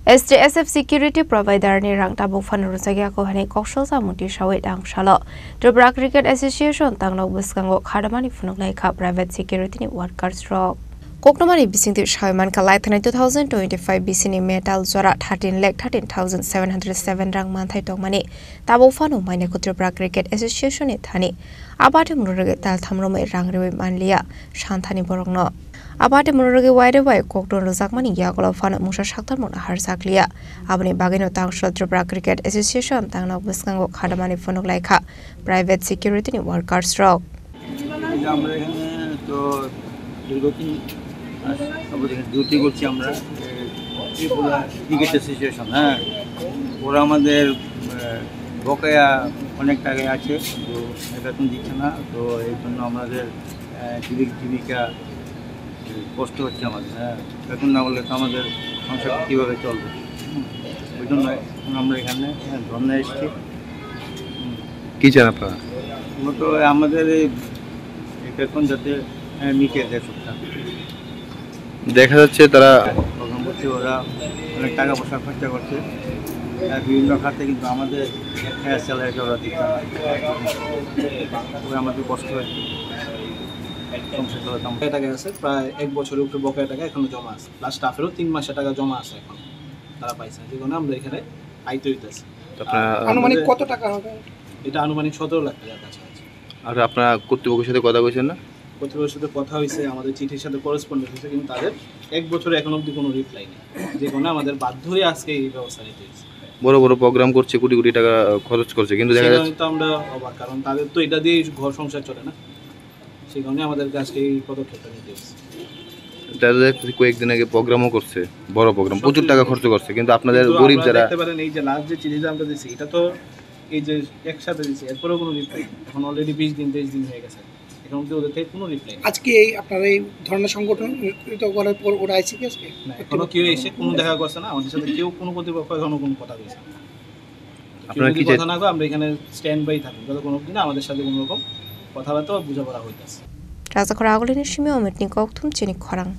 SJSF security provider ni rang tabuk fan rusagya ko hani koksal samuti shawet ang shalo Tripura Cricket Association tangnok buskango khadamani funuk lai kha private security ni workers rock Koknomani bisingti shaiman ka lai 2025 bisini metal zora 13,13,707 rang manthai tongmani tabuk fanu maine ko Tripura Cricket Association ni thani abate murage tal thamromai rang rewe manliya shanthani borongno Abate murage wide by Kokton Lozakmani Yakolo Fan Musha Shaktamon Harsaklia, Abani Bagino Tangsho Tripura Cricket Association, Tangno Buskango Kadamani Fonolaika, private security workers rock. Duty করছি আমরা Tripura cricket association ওরা আমাদের বকেয়া অনেক টাকায় আছে তো বেতন দিচ্ছে না তো এই জন্য আমাদের জীবিকা কষ্ট হচ্ছে আমাদের বেতন না বললে তো আমাদের সংসার কীভাবে চলবে ওই জন্য আমরা এখানে ধর্ণা এসেছি কী চান আপনারা মূলত আমাদের এই বেতন যাতে মিটে দেয় সবটা দেখা যাচ্ছে তারা প্রথম করছে ওরা অনেক টাকা পয়সা খরচা করছে বিভিন্ন খাতে কিন্তু আমাদের স্যালারিটা ওরা দিচ্ছে না আমাদের কষ্ট হয় সংসার চলাতাম টাকা আছে প্রায় 1 বছরের উপরে বকেয়া টাকা এখনো জমা আছে প্লাস স্টাফেরও 3 মাসের টাকা জমা আছে এখন তারা পাইছে যে কারণে আমরা এখানে আইতে হইতাছে আনুমানিক কত টাকা হবে এটা আনুমানিক 17 লাখ টাকার কাছে আছে আর আপনারা কর্তৃপক্ষের সাথে কথা বলেছেন না কর্তৃপক্ষের সাথে কথা হয়েছে আমাদের চিঠির সাথে করেসপন্ডেন্স হয়েছে কিন্তু তাদের 1 বছরে এখন অবধি কোনো রিপ্লাই নেই যে কারণে আমাদের বাধ্য হয়ে আজকে এই ব্যবস্থা নিতে হয়েছে বড় বড় প্রোগ্রাম করছে কোটি কোটি টাকা খরচ করছে কিন্তু দেখা যাচ্ছে তো আমরা অবাক কারণ তাদের তো এটা দিয়ে ঘর সংসার চলে না সেই কারণে আমাদের আজকে এই পদক্ষেপটা নিতে হয়েছে তাদের কয়েকদিন আগে প্রোগ্রামও করছে বড় প্রোগ্রাম প্রচুর টাকা খরচ করছে কিন্তু আপনাদের গরিব যারা দেখতে পারেন এই যে লাস্ট যে চিঠিটা আমরা দিয়েছি এটা তো এই যে একসাথে দিয়েছি এরপরেও কোনো রিপ্লাই এখন অলরেডি 20 দিন 23 দিন হয়ে গেছে এখন অবধি ওদের থেকে কোনো রিপ্লাই আজকে এই আপনার এই ধর্ণা সংগঠন করার পর ওরা আইছে কি আজকে না এখনো কেউ এসে কোনো দেখা করছে না আমাদের সাথে কেউ কোনো কর্তৃপক্ষ এখনো কোনো কথা বলছে না আপনারা কি কথা না গো আমরা এখানে স্ট্যান্ড বাই থাকি যত কোনো দিন আমাদের সাথে কোনো রকম কথাবার্তা বোঝাপড়া হইতাছে Razakora Agolini Shimi Ometnikok Tum Chinik Korang.